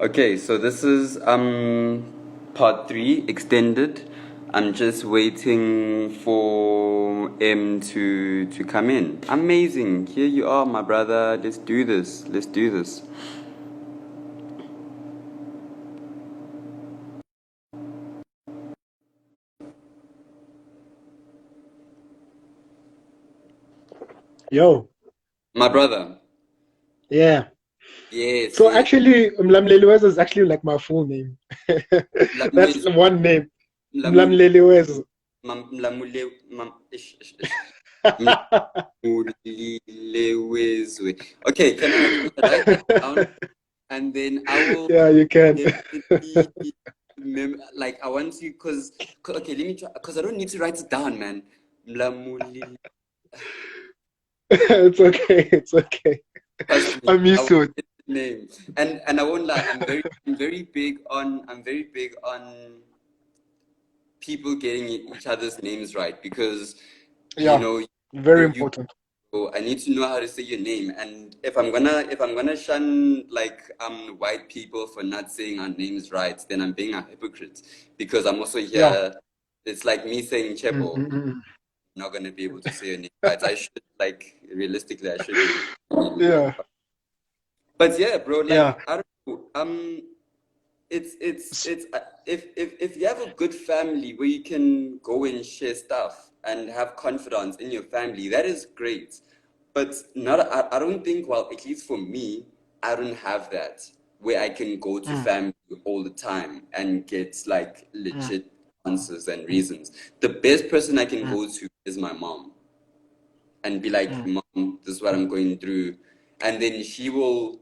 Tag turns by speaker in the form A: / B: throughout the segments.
A: Okay, so this is part three extended. I'm just waiting for M to come in. Amazing. Here you are, my brother. Let's do this. Let's do this.
B: Yo,
A: My brother.
B: yeah.
A: Yes,
B: So
A: yes.
B: actually, Mlamleliweza is actually like my full name. That's
A: Mlamwezi.
B: one name,
A: Mlamule.
B: Mlamleliweza.
A: Mlamule. Ish. Mlamulilewezwe. Okay, can I write that down? And then I will
B: Yeah, you can.
A: definitely like I want to because okay, let me try because I don't need to write it down, man. Mlamuli,
B: It's okay. It's okay.
A: trust me,
B: I'm
A: I
B: used
A: will
B: to it.
A: get the name. And I won't lie, I'm very big on people getting each other's names right because you
B: Yeah,
A: know
B: very
A: you
B: important.
A: so I need to know how to say your name. And if I'm gonna shun like white people for not saying our names right, then I'm being a hypocrite because I'm also
B: Yeah.
A: here. It's like me saying Chepo.
B: Mm-mm-mm.
A: I'm not gonna be able to say your name right. I should like realistically I should be your name right.
B: Yeah,
A: But yeah, bro,
B: yeah.
A: like I don't know. It's if you have a good family where you can go and share stuff and have confidence in your family, that is great. But not I don't think, well, at least for me, I don't have that where I can go to
B: Mm,
A: family all the time and get like
B: mm,
A: legit answers and reasons. The best person I can
B: mm,
A: go to is my mom and be like,
B: mm,
A: Mom, this is what I'm going through. And then she will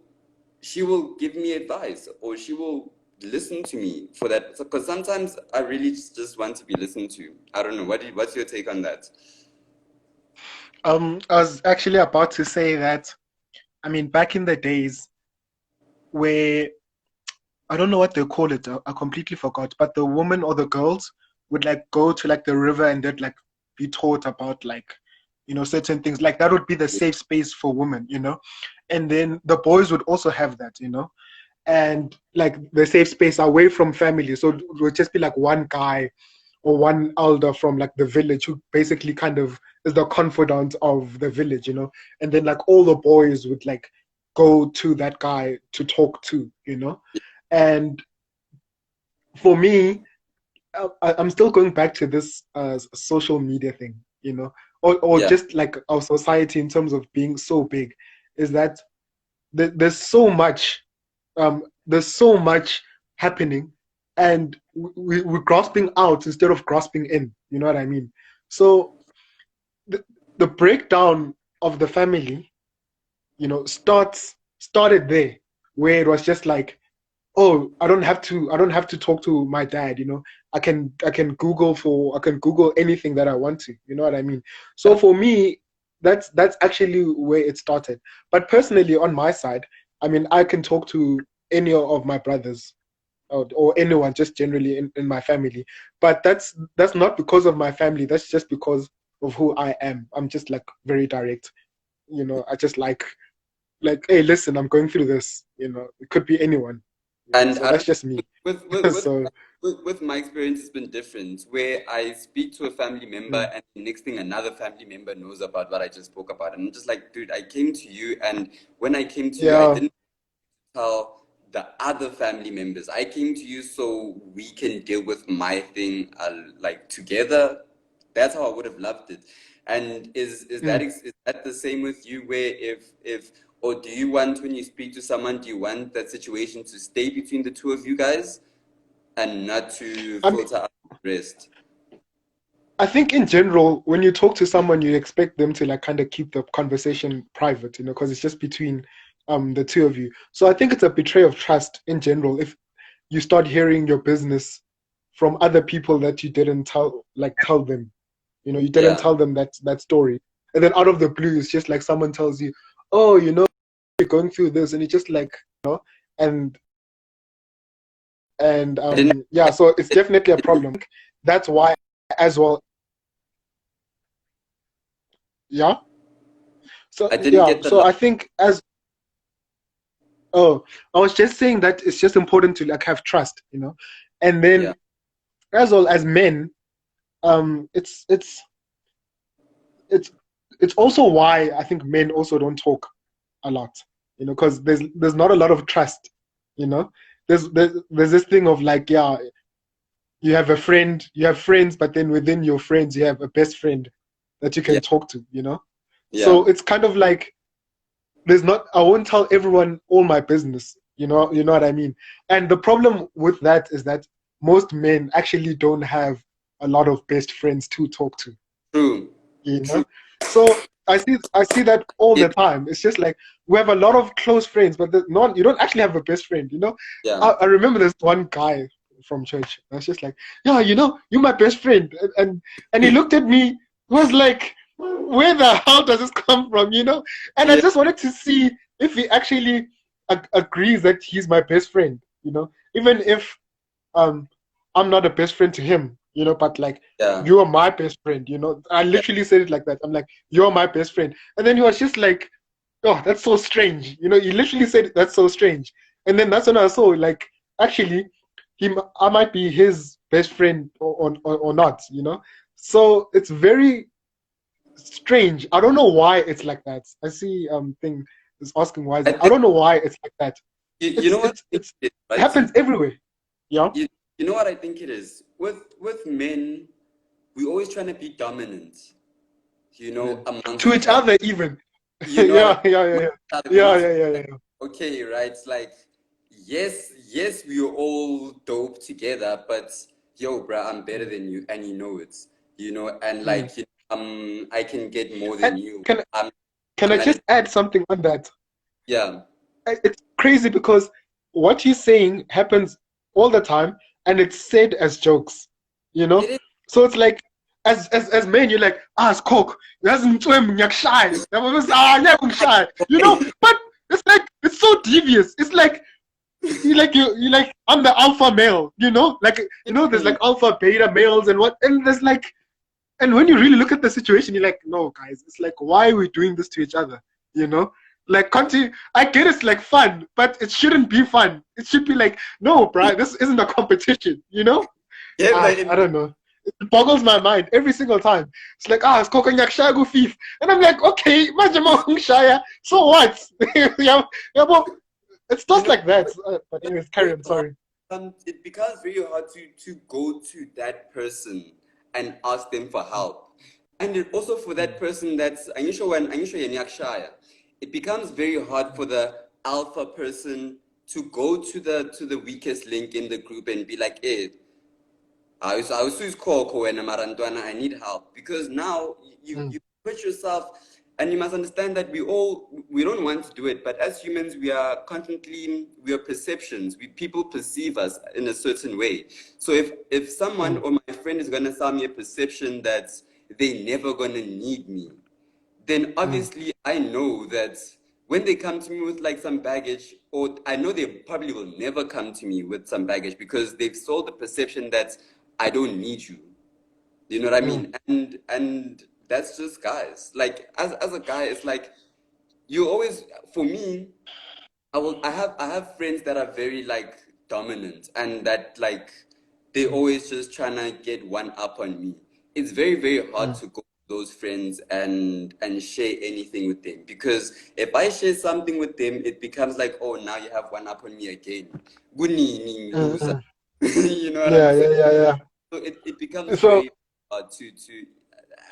A: give me advice or she will listen to me for that because sometimes I really just want to be listened to. I don't know. What's your take on that?
B: I was actually about to say that, I mean, back in the days where I don't know what they call it. I completely forgot. But the woman or the girls would like go to like the river and they'd like be taught about like, certain things. Like that would be the safe space for women. And then the boys would also have that. And like the safe space away from family. So it would just be like one guy or one elder from like the village who basically kind of is the confidant of the village. And then like all the boys would like go to that guy to talk to. And for me, I'm still going back to this social media thing, or
A: Yeah.
B: just like our society in terms of being so big, is that there's so much, there's so much happening, and we're grasping out instead of grasping in. You know what I mean? So the, the breakdown of the family, started there, where it was just like, oh, I don't have to talk to my dad. I can Google anything that I want to. You know what I mean? So
A: Yeah.
B: for me, that's actually where it started. But personally, on my side, I mean, I can talk to any of my brothers, or anyone just generally in my family. But that's not because of my family. That's just because of who I am. I'm just like very direct. I just like, hey, listen, I'm going through this. It could be anyone.
A: And
B: So
A: I
B: that's
A: don't
B: just me.
A: with with with
B: So
A: with my experience, it's been different. Where I speak to a family member,
B: mm,
A: and the next thing another family member knows about what I just spoke about, and I'm just like, dude, I came to you, and when I came to you, I
B: yeah,
A: didn't tell the other family members. I came to you so we can deal with my thing, like together. That's how I would have loved it. And
B: mm.
A: is that the same with you? Where if or do you want when you speak to someone, do you want that situation to stay between the two of you guys and not to
B: I mean,
A: filter out the rest?
B: I think in general, when you talk to someone, you expect them to like kind of keep the conversation private, because it's just between the two of you. So I think it's a betrayal of trust in general if you start hearing your business from other people that you didn't tell them. You didn't
A: Yeah.
B: tell them that story. And then out of the blue, it's just like someone tells you, oh, you're going through this, and it's just like, and
A: I didn't
B: yeah, so it's
A: I
B: definitely a
A: didn't,
B: problem. That's why as well. Yeah. So
A: I didn't
B: yeah,
A: get the
B: so
A: last.
B: I think as Oh, I was just saying that it's just important to like have trust, you know, and
A: Yeah,
B: then as well as men, it's it's it's also why I think men also don't talk a lot, you know, because there's not a lot of trust, you know. There's this thing of like, yeah, you have a friend, you have friends, but then within your friends you have a best friend that you
A: yeah,
B: can talk to, you know.
A: yeah.
B: So it's kind of like there's not I won't tell everyone all my business, you know what I mean. And the problem with that is that most men actually don't have a lot of best friends to talk to,
A: True,
B: you
A: true.
B: know. So I see that all
A: Yeah,
B: the time. It's just like we have a lot of close friends, but not you don't actually have a best friend, you know.
A: yeah,
B: I remember this one guy from church. I was just like, yeah, you know, you're my best friend, and he looked at me, was like, where the hell does this come from, you know? And I
A: yeah,
B: just wanted to see if he actually agrees that he's my best friend, you know, even if um I'm not a best friend to him, you know, but like
A: yeah,
B: you're my best friend, you know. I
A: yeah.
B: literally said it like that. I'm like, you're my best friend. And then he was just like, oh, that's so strange. You know, he literally said that's so strange. And then that's when I saw like actually I might be his best friend or not, you know. So it's very strange. I don't know why it's like that. I see thing is asking why is
A: I
B: that. I
A: think
B: don't know why it's like that.
A: you know what I think it is,
B: It
A: right?
B: happens everywhere. Yeah.
A: You you know what I think it is with men. We always trying to be dominant,
B: Mm.
A: amongst
B: To
A: each
B: each
A: other.
B: other even.
A: You know what I
B: Yeah,
A: mean?
B: yeah, yeah,
A: Amongst
B: yeah.
A: each other, we're
B: Yeah,
A: not
B: yeah, yeah,
A: like,
B: yeah.
A: okay, right? It's like, yes, we're all dope together, but yo, bruh, I'm better
B: Mm,
A: than you, and you know it. And
B: mm.
A: like, I can get more
B: And
A: than you.
B: can
A: I'm,
B: can
A: I'm
B: I
A: managing.
B: just add something on that?
A: Yeah,
B: It's crazy because what he's saying happens all the time, and it's said as jokes, you
A: it
B: know.
A: is.
B: So it's like, as men, you're like, it's coke, shy, shy, you know. But it's like it's so devious. It's like you like I'm the alpha male, you know, like you know, there's like alpha beta males and what, and there's like, and when you really look at the situation, you're like, no, guys, it's like, why are we doing this to each other? You know, like, continue. I get it's like fun, but it shouldn't be fun. It should be like, no, bro, this isn't a competition. You know?
A: Yeah, but
B: I don't know. It boggles my mind every single time. It's like, it's Kokonyak Shago Thief. And I'm like, okay, imagine Shaya. So what? Yeah, yeah, well, it
A: you
B: starts
A: know,
B: like that. But anyways, carry
A: very
B: on.
A: hard.
B: Sorry.
A: It becomes very hard to go to that person and ask them for help. And also for that
B: Mm,
A: person that's Anisha Yanyak, it becomes very hard for the alpha person to go to the weakest link in the group and be like, hey, I was call and Marantwana, I need help. Because now
B: mm,
A: you put yourself, and you must understand that we don't want to do it, but as humans we are perceptions. People perceive us in a certain way. So if someone
B: mm,
A: or my friend is gonna sell me a perception that they never gonna need me, then
B: mm,
A: obviously I know that when they come to me with like some baggage, or I know they probably will never come to me with some baggage because they've sold the perception that I don't need you. You know what I
B: mm,
A: mean? And that's just guys. Like as a guy, it's like you always for me, I have friends that are very like dominant and that like they
B: mm,
A: always just trying to get one up on me. It's very hard
B: mm,
A: to go to those friends and share anything with them because if I share something with them, it becomes like, oh, now you have one up on me again. Gunini
B: mm,
A: loser.
B: mm.
A: You know what I'm
B: Yeah,
A: saying?
B: yeah, yeah,
A: So it
B: yeah.
A: becomes
B: So,
A: very hard to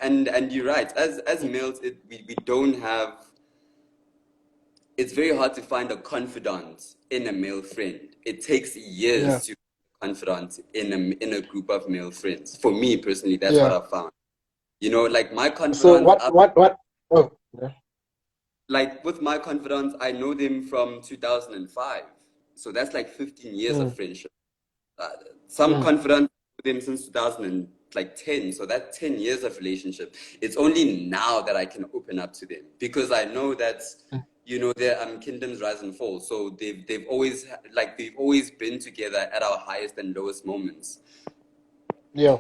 A: and you're right. As males, we don't have it's very hard to find a confidant in a male friend. It takes
B: yeah,
A: years to find confidant in a group of male friends. For me personally, that's what
B: yeah.
A: I found. Like my
B: So
A: confidants up
B: what? Oh, yeah.
A: like with my confidants, I know them from 2005. So that's like 15 years of
B: Mm,
A: friendship. Uh, some
B: mm,
A: confidants with them since 2010. So that's 10 years of relationship. It's only now that I can open up to them because I know that
B: mm.
A: their kingdoms rise and fall. So they've always been together at our highest and lowest moments.
B: Yeah.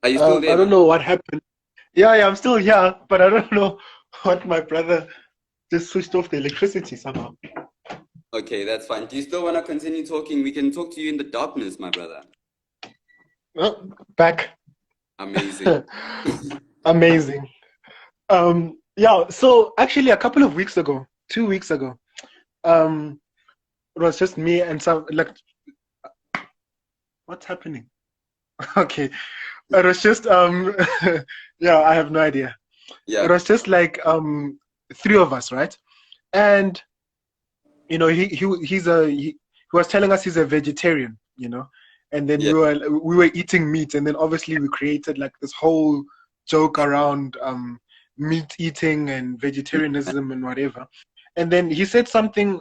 A: Are you still
B: I
A: there,
B: don't
A: man?
B: know what happened. Yeah, yeah, I'm still here, but I don't know what my brother just switched off the electricity somehow.
A: Okay, that's fine. Do you still want to continue talking? We can talk to you in the darkness, my brother.
B: Oh, back.
A: Amazing.
B: Amazing. Yeah, so actually a couple of weeks ago, 2 weeks ago, um, it was just me and some like what's happening? Okay. It was just yeah, I have no idea. It
A: Yeah,
B: was just like three of us, right? And you know, he was telling us he's a vegetarian, you know, and then
A: yeah,
B: we were eating meat, and then obviously we created like this whole joke around meat eating and vegetarianism and whatever. And then he said something.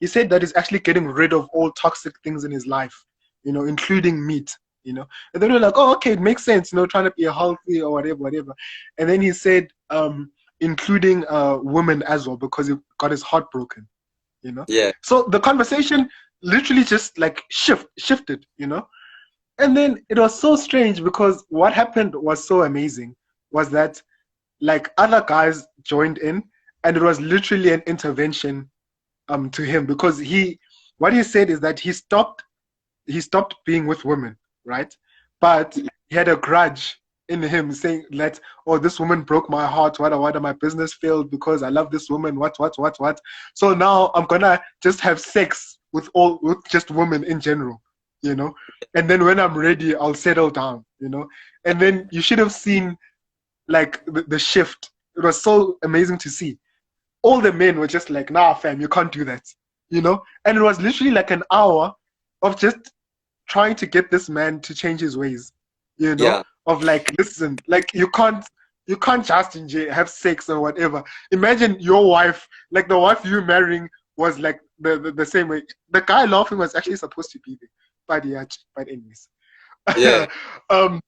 B: He said that he's actually getting rid of all toxic things in his life, you know, including meat. You know, and then we're like, oh, okay, it makes sense, you know, trying to be healthy or whatever, whatever. And then he said, including women as well, because he got his heart broken, you know.
A: yeah,
B: So the conversation literally just like shifted, you know. And then it was so strange because what happened was so amazing was that like other guys joined in, and it was literally an intervention to him, because he what he said is that he stopped being with women, right? But he had a grudge in him saying that, oh, this woman broke my heart, what, my business failed because I love this woman, what. So now I'm gonna just have sex with just women in general, you know? And then when I'm ready, I'll settle down, you know? And then you should have seen like the shift. It was so amazing to see. All the men were just like, nah, fam, you can't do that, you know? And it was literally like an hour of just trying to get this man to change his ways, you know,
A: yeah,
B: of like, listen, like you can't just have sex or whatever. Imagine your wife, like the wife you marrying was like the same way. The guy laughing was actually supposed to be there, but yeah, but anyways.
A: yeah,
B: um,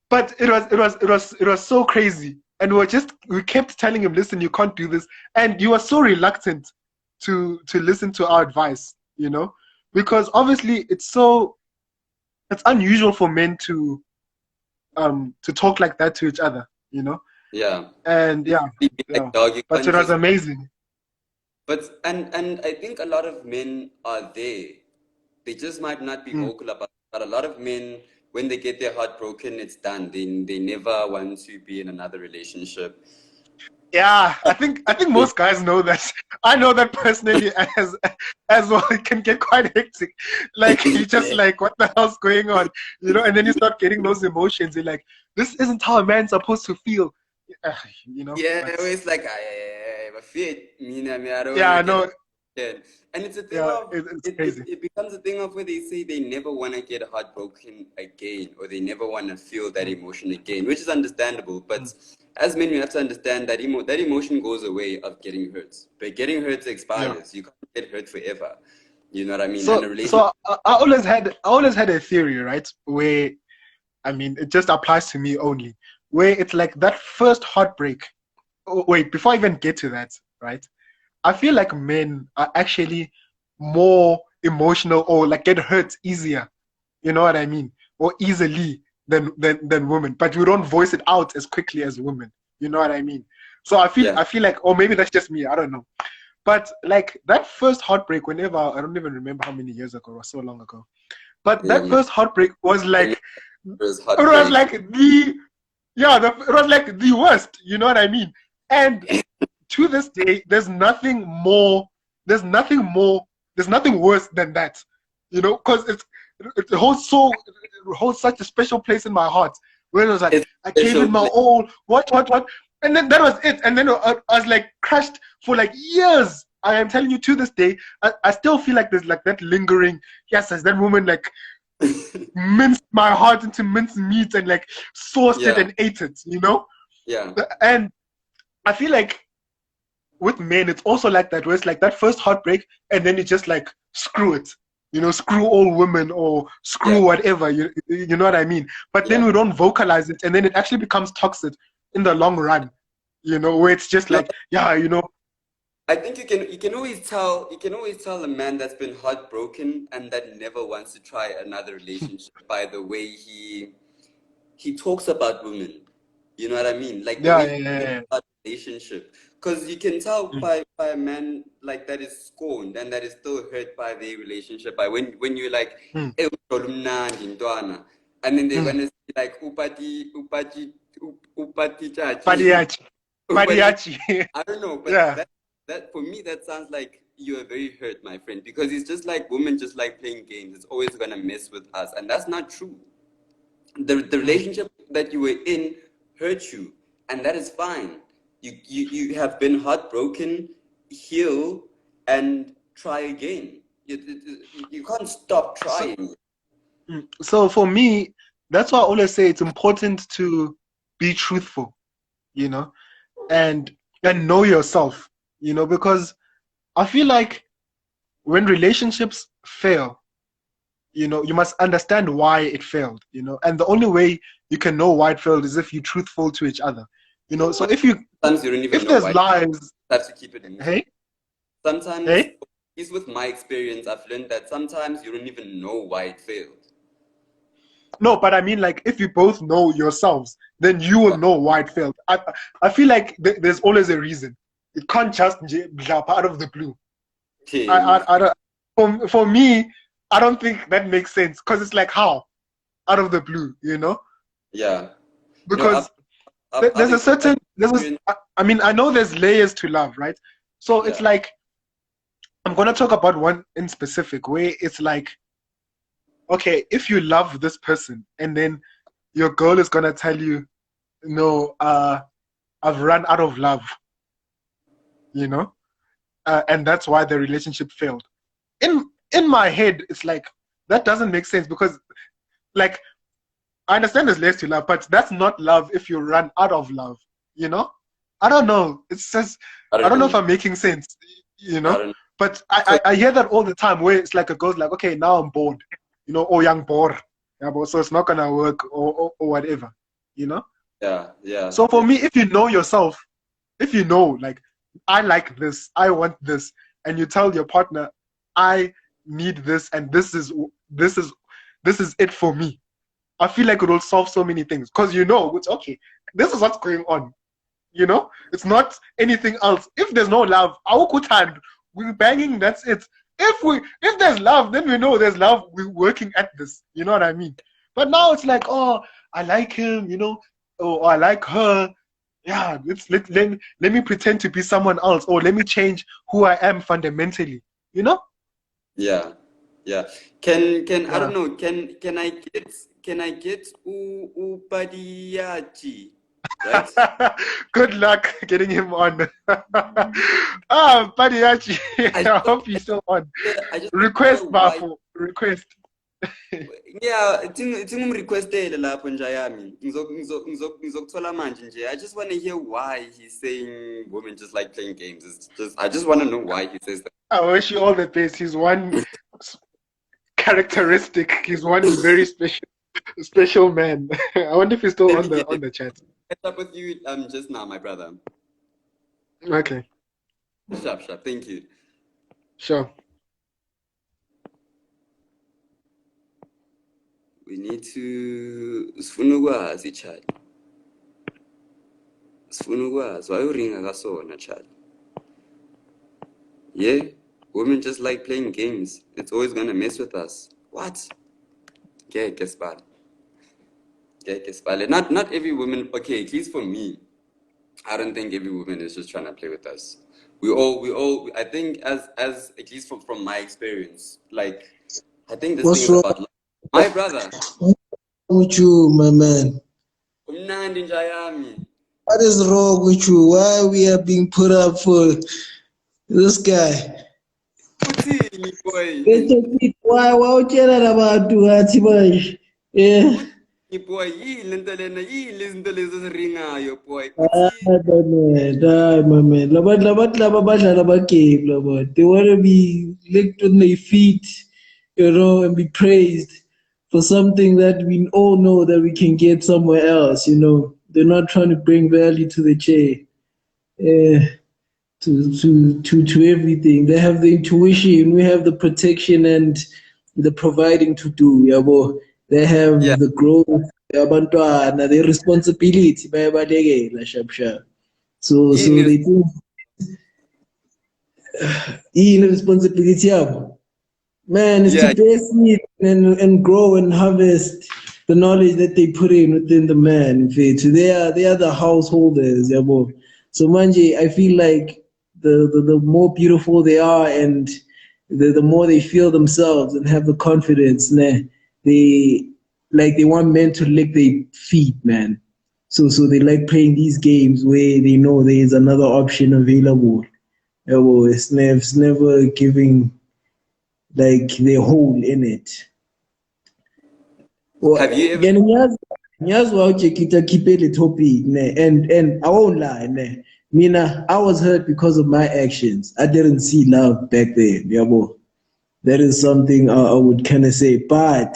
B: but it was so crazy, and we kept telling him, listen, you can't do this, and you were so reluctant to listen to our advice, you know, because obviously it's unusual for men to talk like that to each other, you know.
A: yeah.
B: And yeah,
A: Be like,
B: yeah,
A: dog, you
B: but
A: can't
B: it was
A: just.
B: amazing.
A: But and I think a lot of men are there. They just might not be
B: Mm.
A: vocal about it. But a lot of men, when they get their heart broken, it's done. They never want to be in another relationship.
B: Yeah, I think
A: They,
B: most guys know that. I know that personally as well. It can get quite hectic. Like you just
A: yeah,
B: like, what the hell's going on, you know? And then you start getting those emotions. You're like, this isn't how a man's supposed to feel, you know.
A: yeah.
B: But
A: It's like I feel me. I don't want
B: yeah,
A: to
B: I
A: get
B: know.
A: again. And it's a thing
B: Yeah,
A: of
B: it's crazy.
A: it becomes a thing of where they say they never want to get heartbroken again, or they never want to feel that
B: Mm,
A: emotion again, which is understandable.
B: mm.
A: But as men, we have to understand that that emotion goes away of getting hurt. But getting hurt
B: Yeah.
A: expires. You can't get hurt forever. You know what I mean? And
B: So
A: a relationship,
B: so I always had a theory, right? Where I mean, it just applies to me only. Where it's like that first heartbreak. Oh, wait, before I even get to that, right? I feel like men are actually more emotional or like get hurt easier. You know what I mean? Or easily than women. But we don't voice it out as quickly as women. You know what I mean? So I feel
A: yeah,
B: I feel like, or maybe that's just me. I don't know. But like that first heartbreak, whenever I don't even remember how many years ago or so long ago. But
A: yeah,
B: that
A: man.
B: first heartbreak was
A: And
B: like
A: it was
B: it was
A: heartbreak.
B: like the yeah, it was like the worst. You know what I mean? And to this day, there's nothing more, there's nothing worse than that, you know, because it holds such a special place in my heart. Where it was like,
A: It's
B: I
A: a
B: gave it
A: special
B: my
A: place.
B: all, what, and then that was it. And then I was like crushed for like years. I am telling you, to this day, I still feel like there's like that lingering. Yes, as that woman like minced my heart into minced meat and like sauced it
A: Yeah,
B: and ate it, you know.
A: yeah,
B: And I feel like with men, it's also like that, where it's like that first heartbreak, and then you just like screw it, you know, screw all women or
A: yeah,
B: screw whatever, you know what I mean? But then
A: yeah.
B: we don't vocalize it, and then it actually becomes toxic in the long run, you know, where it's just
A: No,
B: like, yeah, you know,
A: I think you can always tell a man that's been heartbroken and that never wants to try another relationship by the way he talks about women. You know what I mean? Like the
B: yeah,
A: way
B: yeah,
A: he
B: yeah,
A: talks
B: yeah.
A: about relationship. Because you can tell
B: Mm,
A: by a man like that is scorned and that is still hurt by their relationship. By when you're like,
B: mm,
A: "Eh, mnandi, ntwana," and then they're
B: mm.
A: gonna say like, upati chachi,
B: Padiachi.
A: upati.
B: Padiachi.
A: I don't know, but
B: Yeah.
A: that for me that sounds like you are very hurt, my friend, because it's just like women just like playing games. It's always gonna mess with us, and that's not true. The
B: Mm.
A: relationship that you were in hurt you, and that is fine. You have been heartbroken, heal, and try again. You can't stop
B: So,
A: trying.
B: so for me, that's why I always say it's important to be truthful, you know, and know yourself, because I feel like when relationships fail, you must understand why it failed, and the only way you can know why it failed is if you're truthful to each other, so
A: Sometimes you don't even
B: if
A: know
B: there's
A: why. You
B: lies.
A: have to keep it moving.
B: Hey,
A: Sometimes,
B: hey.
A: at least with my experience, I've learned that sometimes you don't even know why it failed.
B: No, but I mean, like, if you both know yourselves, then you will know why it failed. I feel like there's always a reason. It can't just jump out of the blue.
A: Okay.
B: I don't, for me, I don't think that makes sense, because it's like, how out of the blue,
A: Yeah. No,
B: because
A: I've
B: there's a certain
A: experienced.
B: I mean, I know there's layers to love, right? So it's
A: Yeah.
B: like, I'm gonna talk about one in specific where it's like, okay, if you love this person and then your girl is gonna tell you, no, I've run out of love, you know, and that's why the relationship failed. In my head, it's like, that doesn't make sense, because, like, I understand there's layers to love, but that's not love if you run out of love, you know. I don't know. It's just,
A: I
B: I
A: don't
B: don't know if
A: know.
B: I'm making sense,
A: I don't know.
B: But
A: So,
B: I hear that all the time, where it's like a girl's like, okay, now I'm bored, oh, young bored, yeah, but so it's not gonna work, or whatever, you know.
A: yeah, yeah.
B: So for me, if you know yourself, if you know, like, I like this, I want this, and you tell your partner, I need this, and this is this is it for me. I feel like it will solve so many things, because it's okay. This is what's going on. It's not anything else. If there's no love, our hand, we're banging. That's it. If there's love, then we know there's love. We're working at this. You know what I mean? But now it's like, oh, I like him. Or I like her. Yeah, let me pretend to be someone else, or let me change who I am fundamentally. You know?
A: Yeah, yeah. Can I don't
B: Yeah.
A: know? Can I get upadiyachi, right?
B: Good luck getting him on. Padiachi,
A: I
B: I
A: just
B: hope he's still on.
A: I just want to hear
B: Request,
A: why.
B: Bafo. Request.
A: Yeah, requested lapho nje yami. Ngizokuthola manje nje. I just want to hear why he's saying women just like playing games. It's just I just want to know why he says that.
B: I wish you all the best. He's one characteristic. He's one very special man. I wonder if he's still
A: Let
B: on
A: me
B: the
A: get
B: on
A: it.
B: the chat.
A: Catch up with you just now, my brother.
B: Okay,
A: Sharp, sharp. Thank you.
B: sure.
A: We need to sifuna ukwazi Charlie. Sifuna ukwazi why uringa kasona Charlie. Yeah, women just like playing games. It's always gonna mess with us. What? Yeah, guess bad. Yeah, guess bad. Not every woman. Okay, at least for me, I don't think every woman is just trying to play with us. We all. I think as at least from my experience, like I think this thing
C: What's
A: is
C: wrong
A: about love. My brother,
C: with you, my man?
A: umnandi njayami.
C: What is wrong with you? Why we are being put up for this guy?
A: Uthini boy?
C: Why utshela labantu ngathi manje? Yeah.
A: Uthini boy? Yini lento lena? Yini lezinto lezi eziringayo boy?
C: I
A: Uthini?
C: don't know. Die, my man. Labantu laba badlala ama-game laba. They want to be licked on their feet, and be praised for something that we all know that we can get somewhere else. They're not trying to bring value to the chair. Yeah. To everything. They have the intuition, we have the protection and the providing to do. Yabo. They
A: Yeah.
C: have the growth, abantwana, the responsibility bayabalekela sharp sharp. So
A: Yini?
C: they think. Responsibility yabo. Man, is to
A: Yeah,
C: bear seed and grow and harvest the knowledge that they put in within the man. Mfethu. They are the householders, yabo. So manje, I feel like the more beautiful they are and the more they feel themselves and have the confidence, ne, they want men to lick their feet, man. So they like playing these games where they know there is another option available. Yabo, it's never giving like the hole in it. Well,
A: have you ever?
C: again, ngiyazi wawujekita khipe le topic ne, and I won't lie ne. Mina, I was hurt because of my actions. I didn't see love back then. Yabo. That is something I would kind of say. But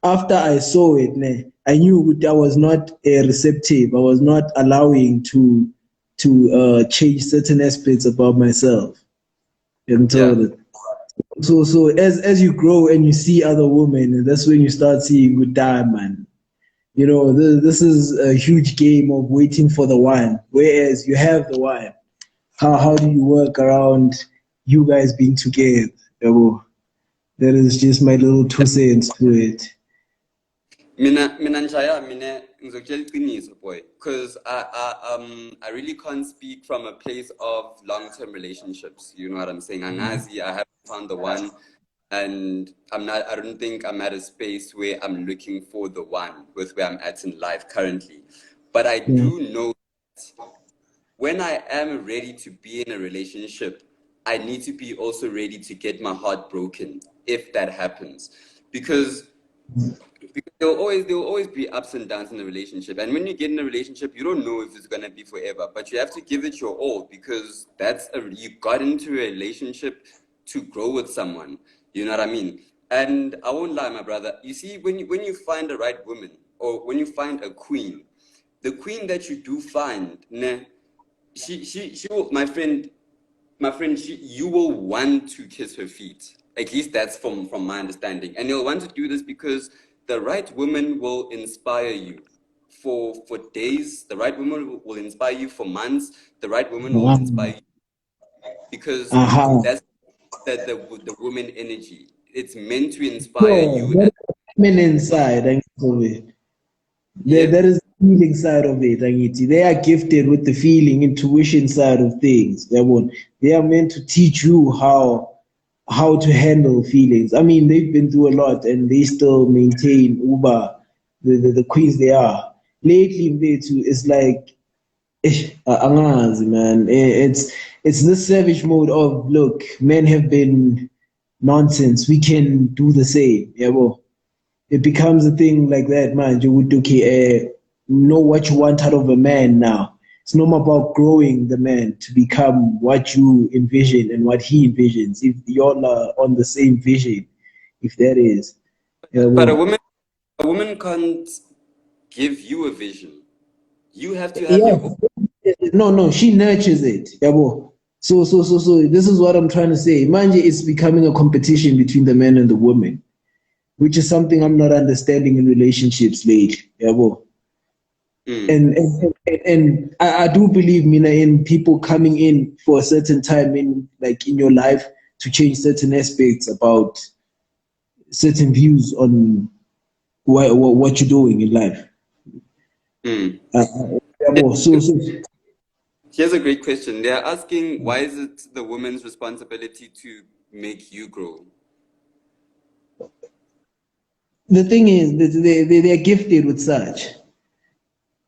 C: after I saw it, ne, I knew I was not receptive. I was not allowing to change certain aspects about myself. And
A: Yeah.
C: so so as you grow and you see other women, and that's when you start seeing good time, man. You know, this is a huge game of waiting for the one. Whereas you have the one. How do you work around you guys being together? Yabo? That is just my little 2 cents to it.
A: Mina njaya mina ngizokutshela iqiniso boy, because I really can't speak from a place of long-term relationships. You know what I'm saying? Angazi, I haven't found the one, and I don't think I'm at a space where I'm looking for the one with where I'm at in life currently. But I
C: Yeah.
A: do know when I am ready to be in a relationship, I need to be also ready to get my heart broken if that happens. Because there will always be ups and downs in a relationship. And when you get in a relationship, you don't know if it's gonna be forever. But you have to give it your all, because you got into a relationship to grow with someone. You know what I mean? And I won't lie, my brother. You see, when you find the right woman, or when you find a queen, the queen that you do find, nah, she will, my friend, you will want to kiss her feet. At least that's from my understanding. And you'll want to do this because the right woman will inspire you for days. The right woman will inspire you for months. The right woman will inspire you because
C: Aha.
A: that's the woman energy. It's meant to inspire
C: So
A: you.
C: that
A: And
C: is feminine side, angithi.
A: yeah,
C: That is the feeling side of it, angithi. They are gifted with the feeling, intuition side of things. They are meant to teach you how to handle feelings. I mean, they've been through a lot and they still maintain Uber, the queens they are. Lately, it's like, angazi, man. It's this savage mode of, look, men have been nonsense. We can do the same. Yeah, well, it becomes a thing like that, man. You would okay, know what you want out of a man now. It's not about growing the man to become what you envision and what he envisions. If you're on the same vision, if that is, yeah,
A: but a
C: well,
A: woman can't give you a vision. You have to have
C: yeah,
A: your own.
C: no, she nurtures it, yeah, well. So, this is what I'm trying to say. Manje, it's becoming a competition between the man and the woman, which is something I'm not understanding in relationships lately. Yeah, well.
A: Mm.
C: And I do believe, Mina, in people coming in for a certain time in your life to change certain aspects about certain views on what you're doing in life.
A: Mm.
C: Yeah, well, so
A: Here's a great question. They're asking, why is it the woman's responsibility to make you grow?
C: the thing is that they're gifted with such.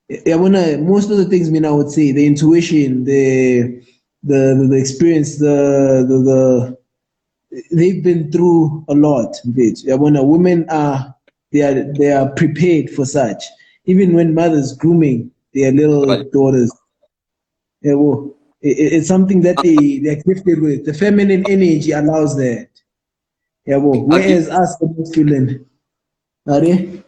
C: Yeah, most of the things, Mina, I would say the intuition, the experience, they've been through a lot, bitch. Yeah, when women they are prepared for such. Even when mothers grooming their little
A: Well,
C: daughters, yeah, well, it's something that they're gifted with. The feminine energy allows that. Yeah, well,
A: I'll give,
C: whereas us, the masculine, are they?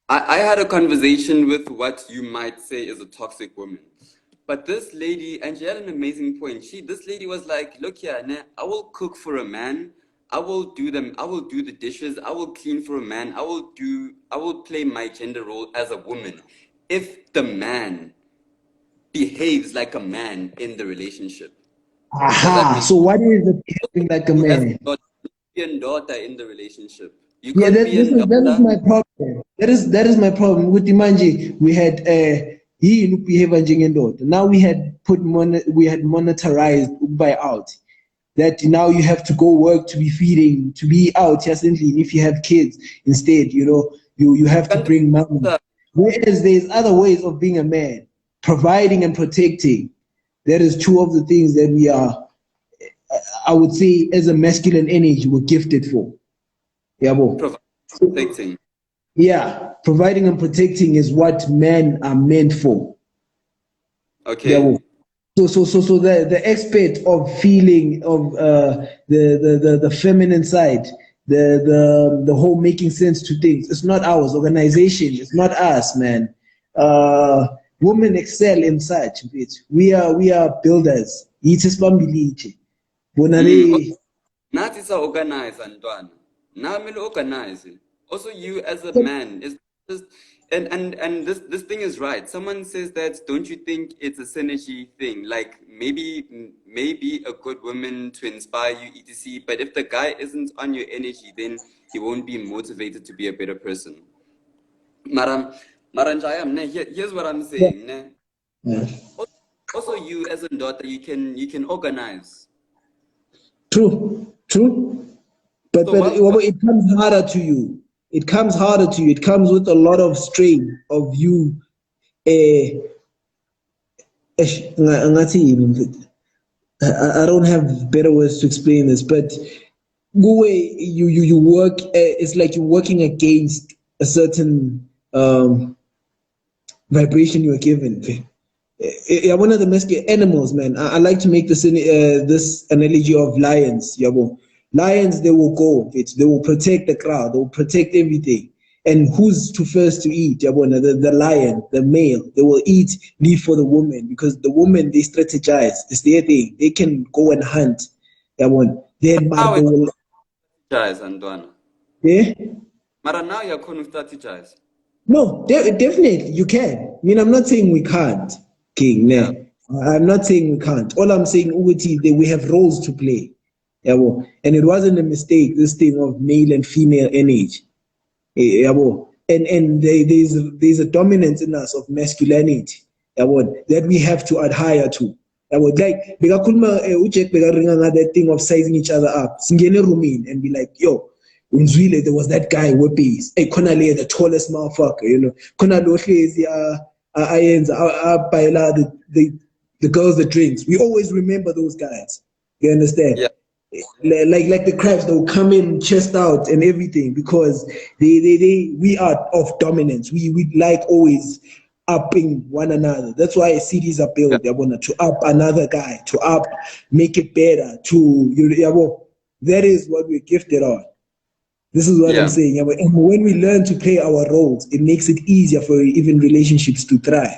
A: I had a conversation with what you might say is a toxic woman. But this lady, and she had an amazing point. This lady was like, look here, nah, I will cook for a man. I will do the dishes. I will clean for a man. I will play my gender role as a woman. If the man behaves like a man in the relationship. Does that
C: Aha.
A: make
C: So what is the behaving like a
A: you as
C: man?
A: a daughter, be a daughter in the relationship? You
C: Yeah,
A: can't be a
C: that is
A: daughter.
C: my problem. That is my problem. With Imanje, we had he behave njengendoda. Now we had monetarized by out. That now you have to go work to be feeding, to be out, yes, and if you have kids instead, you have to
A: Can't
C: bring money.
A: uh,
C: Whereas there's other ways of being a man, providing and protecting. That is two of the things that we are, I would say, as a masculine energy, we're gifted for. Yeah, bo.
A: provide protecting.
C: Yeah, providing and protecting is what men are meant for. Yeah,
A: Okay.
C: bo. So the aspect of feeling of the feminine side, the whole making sense to things. It's not ours. Organization. It's not us, man. Uh, Women excel in such. Bitch. We are builders. Yithi sibambilile. Bona
A: Mm.
C: le-
A: Not is organize Antoine. Now I'm organize. Also, you as a man is just and this thing is right. Someone says that don't you think it's a synergy thing? Like maybe a good woman to inspire you, etc. But if the guy isn't on your energy, then he won't be motivated to be a better person. Maram Maranjaya, here's what I'm saying. Ne?
C: Yeah.
A: Also, you as a daughter, you can organize.
C: True, true.
A: So
C: But
A: while
C: it comes harder to you. It comes harder to you. It comes with a lot of strain of you. Uh, I don't have better words to explain this, but you work. It's like you're working against a certain vibration you are given. One of the best animals, man. I like to make this analogy of lions. Yabo. Lions, they will go. They will protect the crowd. They will protect everything. And who's to first to eat? Yabo, the lion, the male. They will eat, leave for the woman because the woman they strategize. It's their thing. They can go and hunt. Yabo. Then
A: now
C: Marco
A: it's
C: will.
A: strategize, Antoine.
C: Yeah?
A: Mara now you're going to strategize.
C: No, definitely you can. I mean, I'm not saying we can't, King.
A: Yeah.
C: Ne. I'm not saying we can't. All I'm saying, Uguti, that we have roles to play. Yabo. And it wasn't a mistake, this thing of male and female energy. Yabo. And there's a dominance in us of masculinity. Yabo, that we have to adhere to. Yabo. Like, bekakhuluma uJack bekaringa that thing of sizing each other up. Singene rooming and be like, yo, Unzwile, there was that guy Webbies. Hey, Konale, the tallest motherfucker, Konalo Hlezi ayenza abhayela the girls that drinks. We always remember those guys. You understand?
A: Yeah.
C: Like the crabs that will come in chest out and everything because we are of dominance. We like always upping one another. That's why cities are
A: Yeah.
C: built. They want to up another guy, to up, make it better. That is what we're gifted on. This is what I'm
A: Yeah.
C: saying. And when we learn to play our roles, it makes it easier for even relationships to thrive.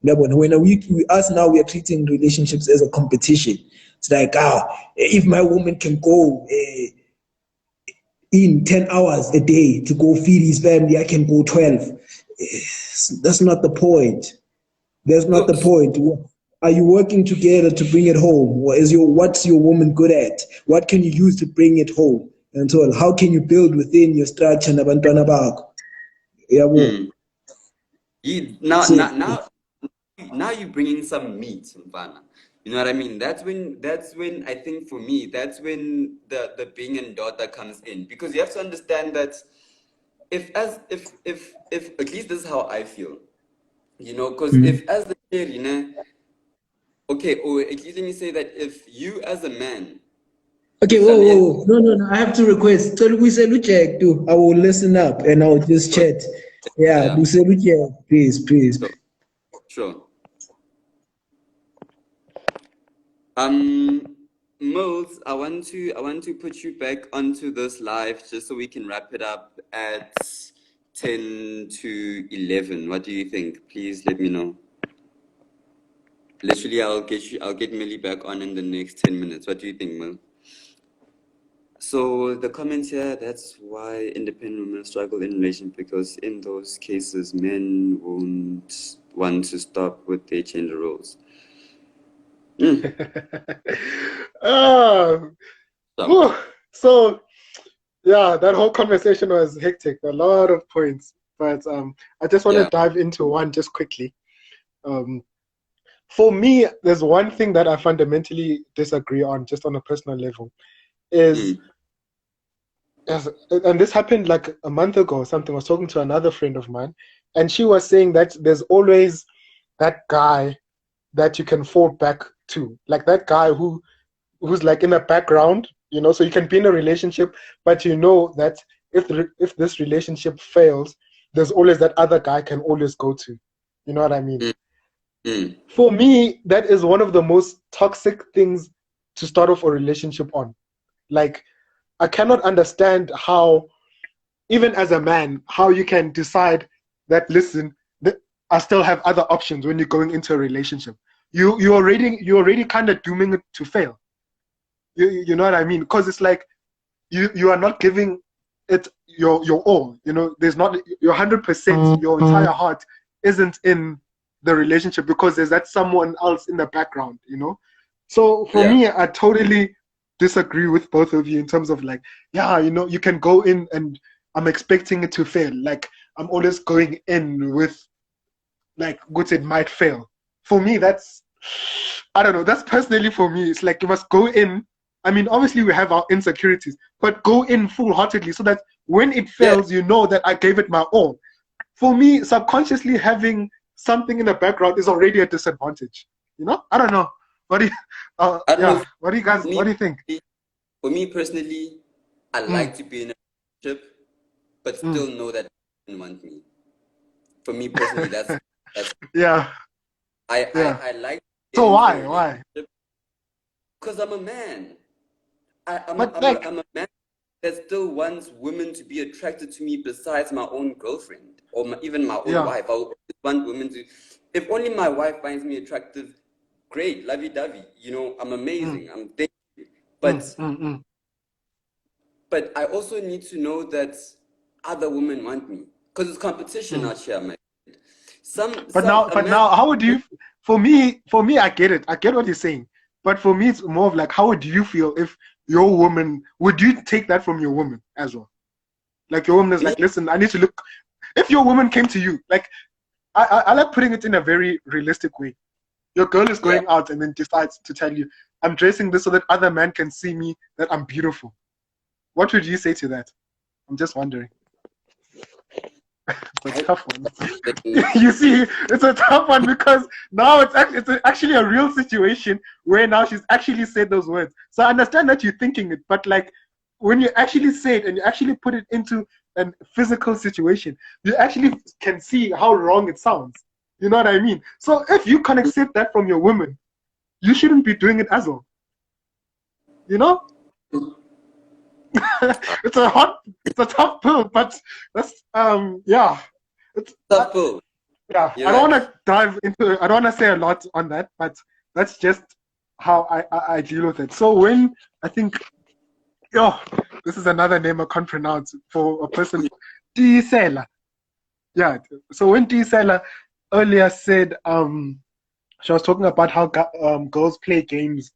C: When us now, we are treating relationships as a competition. It's like, if my woman can go in 10 hours a day to go feed his family, I can go 12. That's not the point. That's not
A: So,
C: the point. Are you working together to bring it home? What's your woman good at? What can you use to bring it home? And so on. How can you build within your structure nabantwana bakho? Yabo.
A: mm, you, now,
C: So
A: now, now, now you're bringing some meat, Mfana. You know what I mean? That's when I think for me, that's when the being and daughter comes in because you have to understand that if at least this is how I feel, because
C: mm.
A: if as the kid, okay, or at least let me say that if you as a man,
C: Okay, whoa,
A: uhlale,
C: whoa, whoa. No. I have to request. So we say check too. I will listen up and I will just
A: sure,
C: chat. Yeah,
A: yeah,
C: we say check, please, please.
A: sure, sure. Um, Mills, I want to put you back onto this live just so we can wrap it up at 10 to 11. What do you think? Please let me know. Literally, I'll get Millie back on in the next 10 minutes. What do you think, Mill? So the comments here, that's why independent women struggle in relation because in those cases, men won't want to stop with their gender roles. Mm.
B: Ah,
A: Something.
B: whew. So yeah, that whole conversation was hectic. A lot of points, but I just want to
A: Yeah.
B: dive into one just quickly. Um, for me, there's one thing that I fundamentally disagree on, just on a personal level, is
A: Mm.
B: and this happened like a month ago or something. I was talking to another friend of mine, and she was saying that there's always that guy that you can fall back to, like that guy who's like in the background, so you can be in a relationship, but you know that if this relationship fails, there's always that other guy can always go to. You know what I mean?
A: Mm. Mm.
B: For me, that is one of the most toxic things to start off a relationship on. Like, I cannot understand how, even as a man, how you can decide that, listen, I still have other options when you're going into a relationship. You're already kind of dooming it to fail. You know what I mean? Because it's like you are not giving it your all. There's not your 100%. Your entire heart isn't in the relationship because there's that someone else in the background. So for
A: Yeah.
B: me, I totally disagree with both of you in terms of like, yeah, you can go in and I'm expecting it to fail. Like I'm always going in with like what it might fail. For me, I don't know. That's personally for me. It's like you must go in. I mean, obviously we have our insecurities, but go in full-heartedly so that when it
A: Yeah.
B: fails, you know that I gave it my all. For me, subconsciously having something in the background is already a disadvantage. I don't know. What do you?
A: I don't know.
B: Yeah. What do you guys?
A: For
B: What
A: me,
B: do you think?
A: for me personally, I
B: Mm,
A: like to be in a relationship, but
B: mm.
A: still know that they don't want me. For me personally, that's
B: Yeah.
A: I,
B: Yeah.
A: I like to get
B: So
A: into a
B: why? Why?
A: relationship because I'm a man.
B: But like,
A: I'm a man that still wants women to be attracted to me besides my own girlfriend or even my own
B: yeah.
A: wife. I always want women to, if only my wife finds me attractive, great, lovey-dovey. I'm
B: Mm,
A: amazing. I'm thank you.
B: mm,
A: But
B: mm, mm,
A: but I also need to know that other women want me because it's competition
B: mm.
A: out here, man.
B: But
A: Some
B: now,
A: a
B: but
A: man.
B: now, how would you? For me, I get it. I get what you're saying. But for me, it's more of like, how would you feel if your woman? Would you take that from your woman as well? Like your woman is
A: Me,
B: like, listen, I need to look. If your woman came to you, like I like putting it in a very realistic way. Your girl is
A: yeah.
B: going out and then decides to tell you, I'm dressing this so that other men can see me that I'm beautiful. What would you say to that? I'm just wondering. It's a
A: I
B: tough one.
A: think
B: You see, it's a tough one because now it's actually a real situation where now she's actually said those words. So I understand that you're thinking it, but like when you actually say it and you actually put it into a physical situation, you actually can see how wrong it sounds. You know what I mean? So if you can accept that from your woman, you shouldn't be doing it as well. You know? It's a tough pill, but yeah. It's
A: tough pill.
B: Yeah, I
A: You're
B: don't
A: right.
B: want to dive into it. I don't want to say a lot on that, but that's just how I deal with it. So when I think, oh, this is another name I can't pronounce for a person, Tisela. Yeah. So when Tisela earlier said, she was talking about how girls play games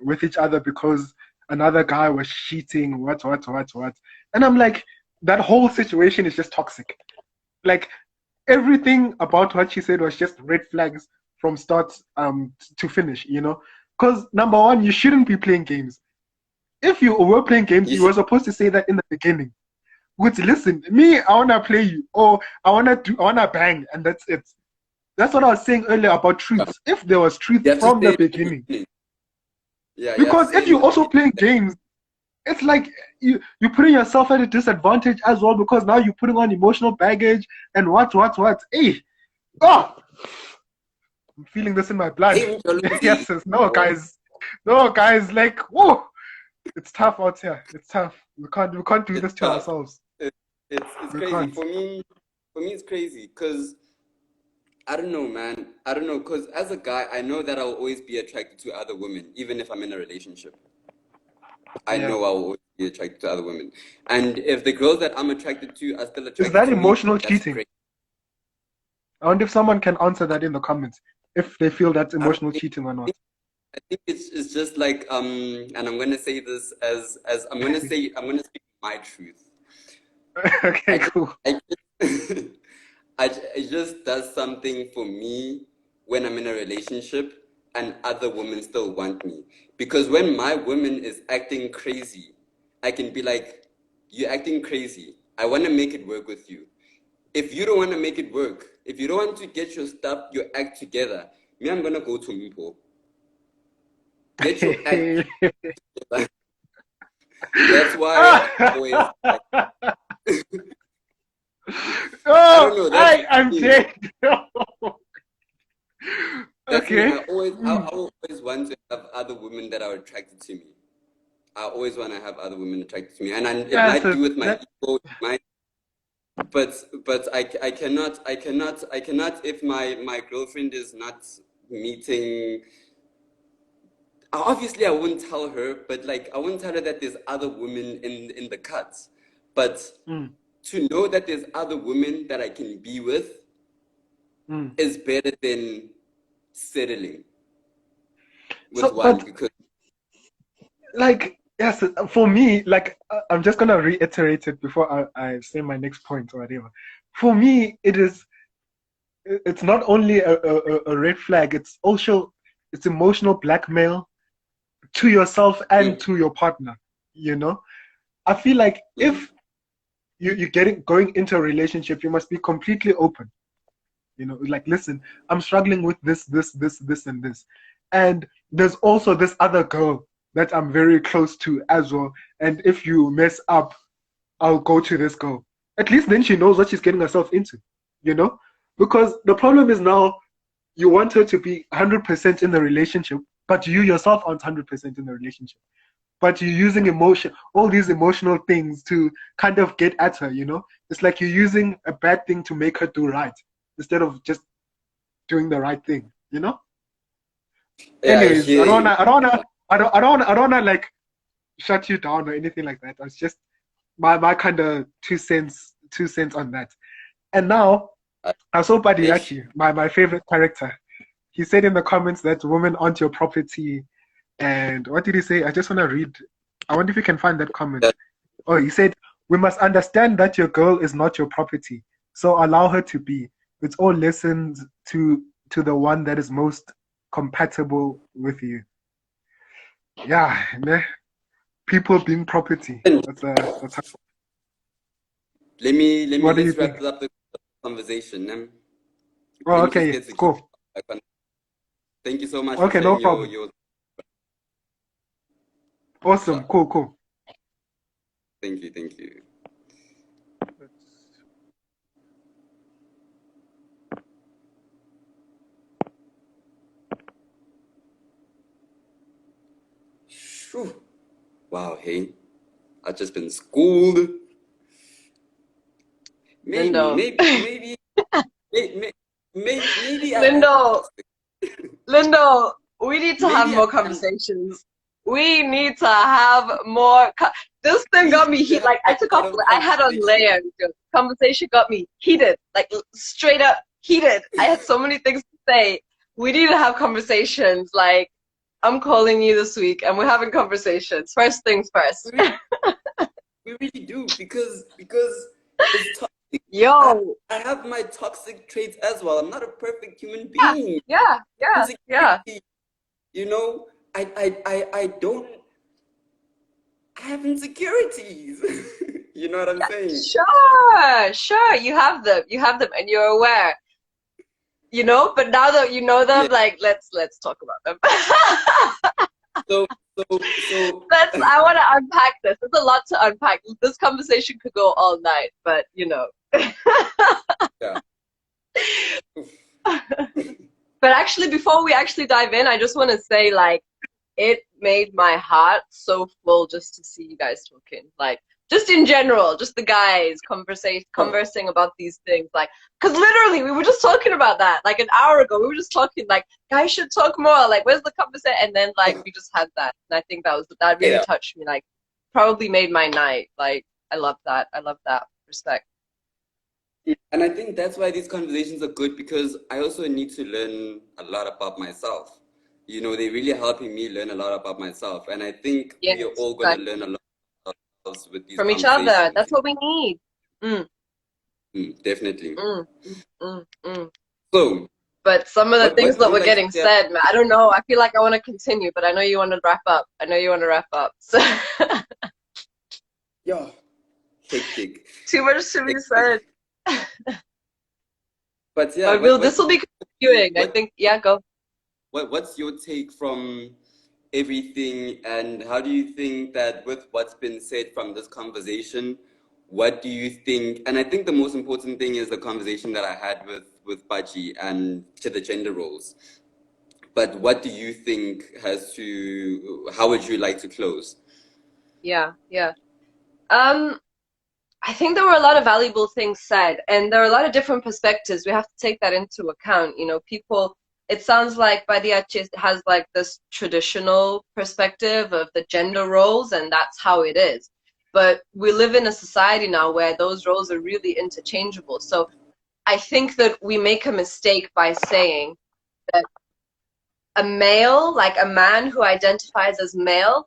B: with each other because another guy was cheating, what, and I'm like, that whole situation is just toxic. Like everything about what she said was just red flags from start to finish, because number one, you shouldn't be playing games. If you were playing games,
A: You
B: you
A: should.
B: were supposed to say that in the beginning. Which, listen, me, I wanna play you, or I wanna bang, and that's it. That's what I was saying earlier about truths. If there was truth
A: You have to
B: from the
A: say it in the
B: beginning,
A: beginning. Yeah, you have to
B: because
A: say
B: if
A: it in
B: you're
A: the
B: also
A: beginning.
B: playing games, it's like you're putting yourself at a disadvantage as well because now you're putting on emotional baggage and what. Hey, oh, I'm feeling this in my blood.
A: Hey, Mjolozi.
B: Yes, yes. No, guys. No, guys. Like, whoa, it's tough out here. It's tough. We can't do
A: It's
B: this to
A: tough.
B: ourselves.
A: It's
B: We
A: crazy
B: can't.
A: for me it's crazy because I don't know, man. I don't know because as a guy, I know that I'll always be attracted to other women, even if I'm in a relationship. I
B: Yeah.
A: know I'll always be attracted to other women, and if the girls that I'm attracted to are still
B: Is
A: attracted
B: that
A: to me,
B: emotional
A: that's
B: cheating?
A: great.
B: I wonder if someone can answer that in the comments if they feel that's
A: I don't
B: emotional
A: think
B: cheating or not.
A: I think it's just like and I'm gonna say this as I'm gonna speak my truth.
B: Okay,
A: I just
B: cool.
A: I just, it just does something for me when I'm in a relationship and other women still want me. Because when my woman is acting crazy, I can be like, "You're acting crazy. I want to make it work with you. If you don't want to make it work, if you don't want to get your stuff, your act together, me, I'm gonna go to Mpo. Get your act together." That's why I always like, I don't
B: Oh,
A: know, that's
B: I'm
A: me.
B: dead.
A: That's me.
B: Okay.
A: I always want to have other women that are attracted to me. I always want to have other women attracted to me, and it
B: Yeah,
A: might
B: so
A: be with my
B: that
A: ego, it might, but I cannot if my girlfriend is not meeting. Obviously, I wouldn't tell her, but like I wouldn't tell her that there's other women in the cuts, but
B: mm,
A: to know that there's other women that I can be with
B: mm.
A: is better than settling with
B: So,
A: one
B: but
A: because
B: like, yes, for me, like, I'm just gonna reiterate it before I say my next point or whatever. For me, it's not only a red flag, it's also it's emotional blackmail to yourself and
A: mm,
B: to your partner, you know? I feel like
A: mm,
B: if you're getting going into a relationship, you must be completely open. You know, like, listen, I'm struggling with this, and this. And there's also this other girl that I'm very close to as well. And if you mess up, I'll go to this girl. At least then she knows what she's getting herself into, you know? Because the problem is now you want her to be 100% in the relationship, but you yourself aren't 100% in the relationship. But you're using emotion, all these emotional things to kind of get at her, you know? It's like you're using a bad thing to make her do right instead of just doing the right thing, you know?
A: yeah, I
B: Anyways,
A: hear you.
B: I don't wanna like shut you down or anything like that. It's just my kind of two cents on that. And now
A: I,
B: I saw
A: ish,
B: Badiachi, my favorite character. He said in the comments that women aren't your property. And what did he say? I just want to read. I wonder if you can find that comment.
A: that,
B: Oh, he said, "We must understand that your girl is not your property. So allow her to be. It's all lessons to the one that is most compatible with you." Yeah, meh. People being property.
A: and
B: That's how,
A: let me
B: what do you
A: let's wrap
B: think?
A: up the conversation.
B: Oh,
A: Let me just
B: okay,
A: get security.
B: cool.
A: Thank you so much for
B: Okay, no
A: sharing
B: problem.
A: your
B: Awesome, cool, cool.
A: thank you. Phew. Wow, hey, I've just been schooled. Maybe,
D: Lindo.
A: maybe, maybe, maybe, maybe I am
D: Lindo,
A: toxic.
D: Lindo, we need to have
A: Maybe I
D: more
A: am.
D: conversations. We need to have more. This thing
A: We
D: got
A: need
D: me
A: to
D: heat.
A: have
D: Like I
A: a
D: took
A: lot
D: off.
A: of
D: I had on
A: conversation.
D: layers. The conversation got me heated. Like straight up heated. I had so many things to say. We need to have conversations. Like I'm calling you this week, and we're having conversations. First things
A: We
D: first.
A: really, we really do because it's toxic. I
D: Yo.
A: I have my toxic traits as well. I'm not a perfect human
D: Yeah.
A: being.
D: Yeah. Yeah. Yeah.
A: Insecurity, you know, I don't I have insecurities. You know what I'm saying?
D: Sure, sure. You have them. You have them, and you're aware. But now that you know them,
A: Yeah.
D: like let's talk about them.
A: So so
D: Let's. I want to unpack this. There's a lot to unpack. This conversation could go all night, but
A: yeah.
D: But actually, before we actually dive in, I just want to say, like, it made my heart so full just to see you guys talking. Like, just in general, just the guys
A: Oh,
D: conversing about these things. Like, because literally, we were just talking about that like an hour ago. We were just talking, like, guys should talk more. Like, where's the conversation? And then, like, we just had that. And I think that really
A: yeah.
D: touched me. Like, probably made my night. Like, I love that. I love that. Respect.
A: And I think that's why these conversations are good because I also need to learn a lot about myself. you know, they're really helping me learn a lot about myself. And I think we are
D: Yes,
A: all going to
D: exactly.
A: learn a lot about ourselves with these
D: From each other.
A: conversations.
D: That's what we need. Mm,
A: Definitely.
D: mm, mm.
A: So,
D: But some of the
A: what
D: things
A: would
D: that
A: you
D: were
A: like to
D: getting
A: say?
D: said, man, I don't know. I feel like I want to continue, but I know you want to wrap up. I know you want to wrap up. So
A: Yeah, hectic,
D: too much to be
A: hectic.
D: said.
A: But yeah,
D: But this will be continuing. I think, yeah, go.
A: what's your take from everything, and how do you think that with what's been said from this conversation, what do you think? And I think the most important thing is the conversation that I had with Baji and to the gender roles. But what do you think how would you like to close?
D: Yeah, yeah. Um, I think there were a lot of valuable things said, and there are a lot of different perspectives. We have to take that into account. You know, people, it sounds like Badiachi has like this traditional perspective of the gender roles, and that's how it is. But we live in a society now where those roles are really interchangeable. So I think that we make a mistake by saying that a male, like a man who identifies as male,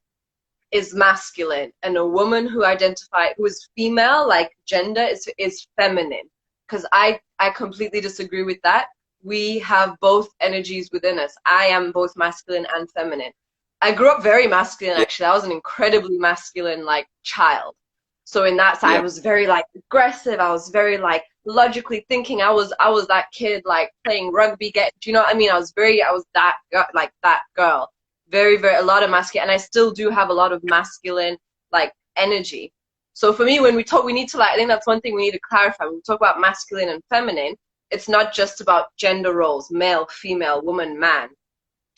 D: is masculine, and a woman who is female, like gender, is feminine. Because I completely disagree with that. We have both energies within us. I am both masculine and feminine. I grew up very masculine,
A: Yeah,
D: actually. I was an incredibly masculine like child. So in that sense, I
A: yeah,
D: was very like aggressive. I was very like logically thinking. I was that kid like playing rugby. Do you know what I mean? I was that like that girl, very, very, a lot of masculine, and I still do have a lot of masculine like energy. So for me, when we talk, we need to like, I think that's one thing we need to clarify. When we talk about masculine and feminine, it's not just about gender roles, male, female, woman, man.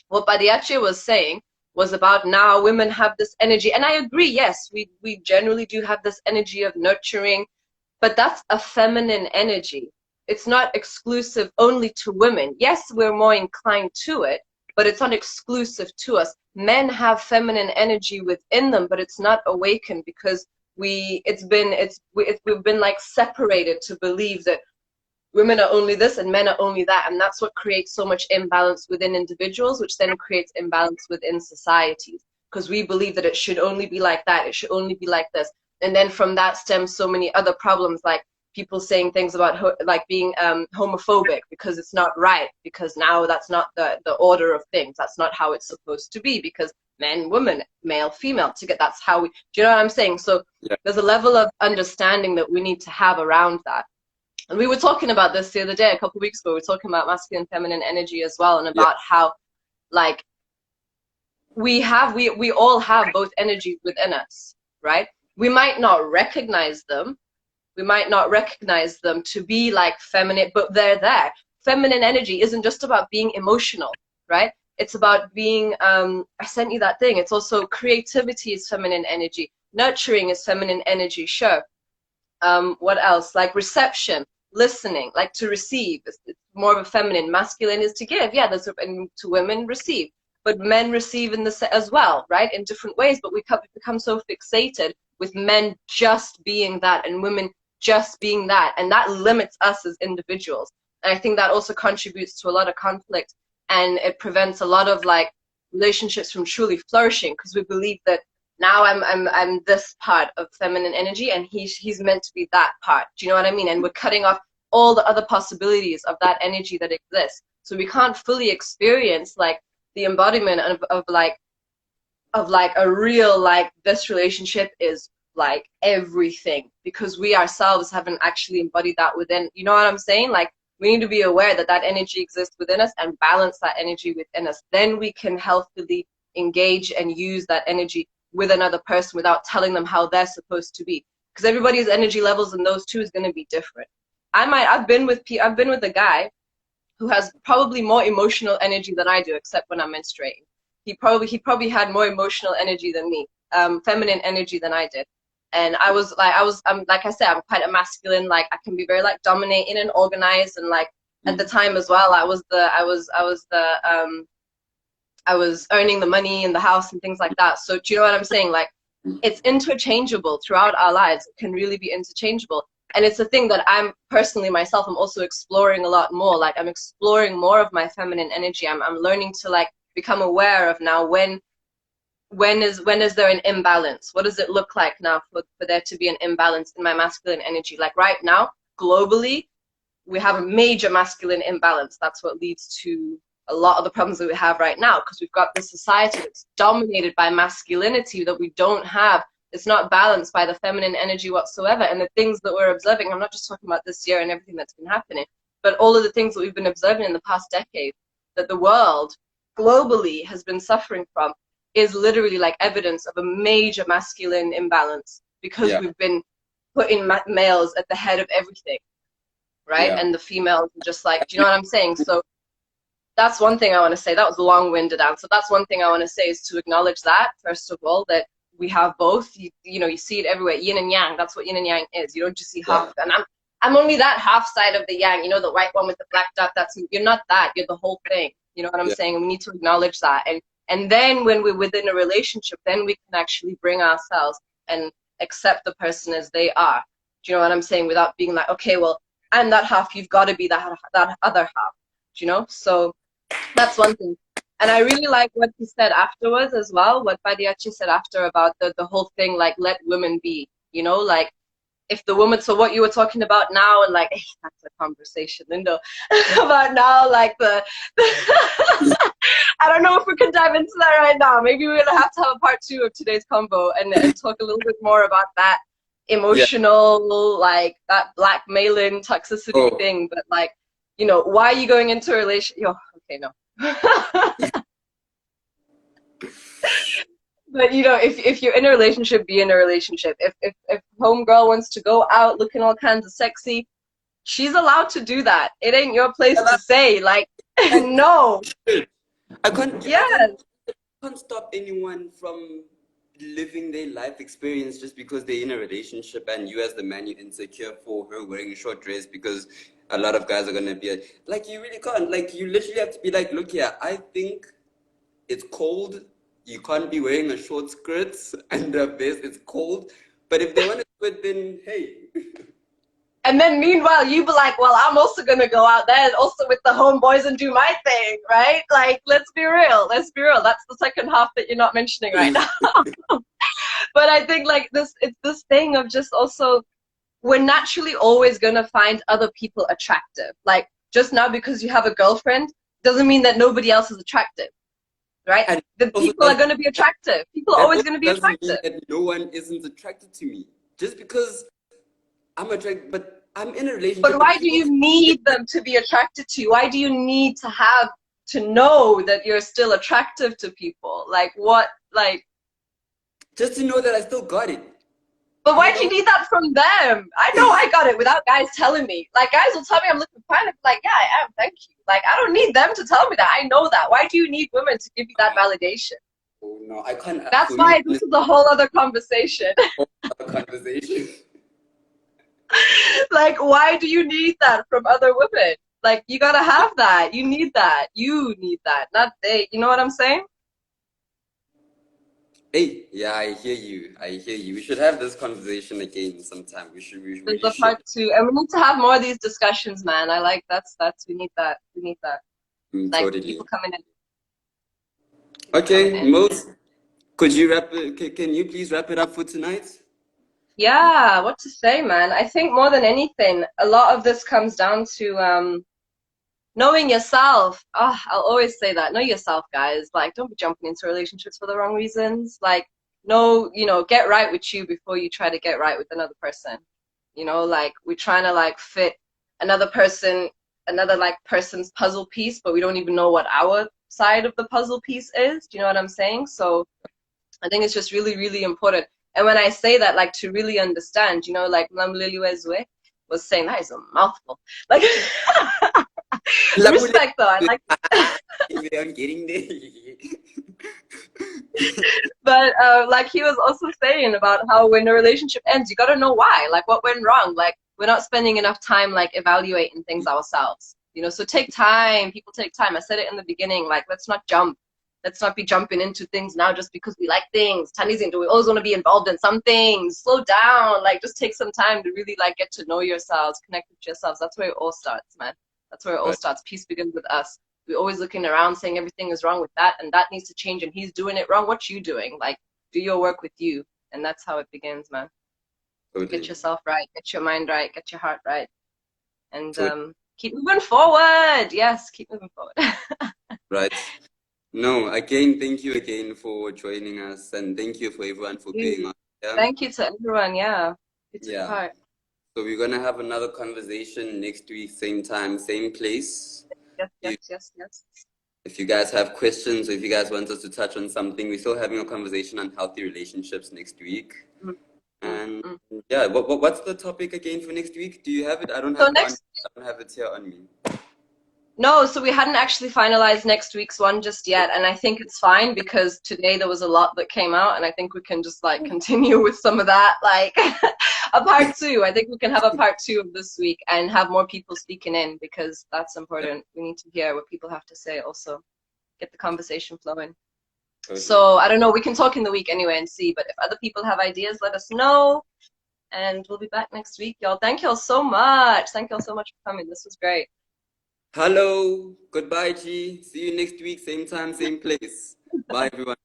D: What Badiache was saying was about now women have this energy, and I agree, yes, we generally do have this energy of nurturing, but that's a feminine energy. It's not exclusive only to women. Yes, we're more inclined to it, but it's not exclusive to us. Men have feminine energy within them, but it's not awakened because we've been like separated to believe that women are only this and men are only that, and that's what creates so much imbalance within individuals, which then creates imbalance within societies, because we believe that it should only be like that, it should only be like this, and then from that stems so many other problems, like people saying things about like being homophobic because it's not right, because now that's not the order of things, that's not how it's supposed to be, because men, women, male, female, to get, that's how we, do you know what I'm saying? So
A: yeah,
D: there's a level of understanding that we need to have around that. And we were talking about this the other day, a couple of weeks ago. We were talking about masculine and feminine energy as well, and
A: yeah,
D: about how, like, we all have both energies within us, right? We might not recognize them. We might not recognize them to be like feminine, but they're there. Feminine energy isn't just about being emotional, right? It's about being, I sent you that thing. It's also creativity is feminine energy. Nurturing is feminine energy, sure. What else? Like reception, listening, like to receive. It's more of a feminine. Masculine is to give. Yeah, and to women receive. But men receive in the as well, right? In different ways. But we become so fixated with men just being that and women just being that, and that limits us as individuals. And I think that also contributes to a lot of conflict, and it prevents a lot of like relationships from truly flourishing, because we believe that now I'm this part of feminine energy and he's meant to be that part. Do you know what I mean? And we're cutting off all the other possibilities of that energy that exists. So we can't fully experience like the embodiment of like a real like this relationship is like everything, because we ourselves haven't actually embodied that within, you know what I'm saying? Like we need to be aware that that energy exists within us and balance that energy within us. Then we can healthily engage and use that energy with another person without telling them how they're supposed to be, because everybody's energy levels in those two is going to be different. I've been with a guy who has probably more emotional energy than I do, except when I'm menstruating. He probably had more emotional energy than me, feminine energy than I did. And I'm like I said, I'm quite a masculine, like I can be very like dominating and organized, and like at the
A: mm,
D: time as well, I was earning the money in the house and things like that. So do you know what I'm saying? Like
A: mm.
D: it's interchangeable throughout our lives. It can really be interchangeable. And it's a thing that I'm personally myself, I'm also exploring a lot more. Like I'm exploring more of my feminine energy. I'm learning to like become aware of now when is there an imbalance? What does it look like now for there to be an imbalance in my masculine energy? Like right now, globally, we have a major masculine imbalance. That's what leads to a lot of the problems that we have right now, because we've got this society that's dominated by masculinity that we don't have. It's not balanced by the feminine energy whatsoever. And the things that we're observing, I'm not just talking about this year and everything that's been happening, but all of the things that we've been observing in the past decade that the world globally has been suffering from is literally like evidence of a major masculine imbalance, because we've been putting males at the head of everything, right? And the females are just like, do you know what I'm saying? So that's one thing I want to say. That was a long-winded answer. That's one thing I want to say, is to acknowledge that, first of all, that we have both. You know, you see it everywhere. Yin and yang. That's what yin and yang is. You don't just see half. And I'm only that half side of the yang. You know, the white one with the black dot. You're not that. You're the whole thing. You know what I'm saying? And we need to acknowledge that. And then when we're within a relationship, then we can actually bring ourselves and accept the person as they are. Do you know what I'm saying? Without being like, okay, well, I'm that half. You've got to be that other half. Do you know? So that's one thing. And I really like what he said afterwards as well, what Badiachi said after about the whole thing, like, let women be, you know, like, if the woman, so what you were talking about now, and like, that's a conversation, Lindo, about now, like I don't know if we can dive into that right now. Maybe we're gonna have to have a part 2 of today's convo and talk a little bit more about that emotional, like that blackmailing toxicity thing. But like, you know, why are you going into a relationship? Okay, no. But you know, if you're in a relationship, be in a relationship. If homegirl wants to go out looking all kinds of sexy, she's allowed to do that. It ain't your place to say like, no.
A: I can't stop anyone from living their life experience just because they're in a relationship and you as the man, you're insecure for her wearing a short dress, because a lot of guys are gonna be like, you really can't. Like, you literally have to be like, look here, I think it's cold. You can't be wearing a short skirt and a vest. It's cold. But if they want to do it, then hey.
D: And then meanwhile, you be like, well, I'm also going to go out there and also with the homeboys and do my thing, right? Like, let's be real. Let's be real. That's the second half that you're not mentioning right now. But I think like it's this thing of just also, we're naturally always going to find other people attractive. Like, just now because you have a girlfriend doesn't mean that nobody else is attractive. Right?
A: And
D: the people are going to be attractive. People are always going to be attractive.
A: That no one isn't attracted to me. Just because I'm attracted, but I'm in a relationship.
D: But why do you need them to be attracted to you? Why do you need to know that you're still attractive to people? Like what? Like,
A: just to know that I still got it.
D: But why do you need that from them? I know I got it without guys telling me. Like, guys will tell me I'm looking fine. I'm like, yeah, I am, thank you. Like, I don't need them to tell me that. I know that. Why do you need women to give you that validation?
A: Oh, no, I can't.
D: That's why this is a whole other conversation. Like, why do you need that from other women? Like, you gotta have that. You need that. You need that, not they. You know what I'm saying?
A: Hey, yeah, I hear you. I hear you. We should have this conversation again sometime. We really
D: There's a part 2, and we need to have more of these discussions, man. I like that's we need that. We need that. Like
A: totally.
D: people coming in.
A: Okay, Mos, could you can you please wrap it up for tonight?
D: Yeah, what to say, man? I think more than anything, a lot of this comes down to knowing yourself. I'll always say that. Know yourself, guys. Like, don't be jumping into relationships for the wrong reasons. Like, get right with you before you try to get right with another person. You know, like, we're trying to, like, fit another person's puzzle piece, but we don't even know what our side of the puzzle piece is. Do you know what I'm saying? So I think it's just really, really important. And when I say that, like, to really understand, you know, like Mlamuliliwezwe was saying, that is a mouthful. Like, respect though. I like
A: I'm getting there.
D: But like he was also saying about how when a relationship ends, you gotta know why. Like, what went wrong? Like, we're not spending enough time like evaluating things ourselves. You know, so take time. People take time. I said it in the beginning. Like, let's not jump. Let's not be jumping into things now just because we like things. We always want to be involved in some things. Slow down. Like, just take some time to really like get to know yourselves, connect with yourselves. That's where it all starts, man. That's where it all starts. Peace begins with us. we're always looking around saying everything is wrong with that and that needs to change and he's doing it wrong. What you doing? Like, do your work with you. And that's how it begins, man.
A: Totally.
D: Get yourself right, get your mind right, get your heart right. And
A: Totally.
D: keep moving forward. Yes, keep moving forward.
A: Right. No, again, thank you again for joining us, and thank you for everyone for being on. Yeah.
D: Thank you to everyone. Yeah, who took
A: Yeah.
D: part.
A: So we're gonna have another conversation next week, same time, same place.
D: Yes.
A: If you guys have questions, or if you guys want us to touch on something, we're still having a conversation on healthy relationships next week. And yeah, what's the topic again for next week? Do you have it? I don't have I don't have it here on me.
D: No, so we hadn't actually finalized next week's one just yet, and I think it's fine because today there was a lot that came out, and I think we can just like continue with some of that, like a part two. I think we can have a part two of this week and have more people speaking in because that's important. We need to hear what people have to say also, get the conversation flowing.
A: Totally.
D: So I don't know, we can talk in the week anyway and see, but if other people have ideas, let us know, and we'll be back next week, y'all. Thank y'all so much. Thank y'all so much for coming. This was great.
A: Hello. Goodbye, G. See you next week, same time, same place. Bye, everyone.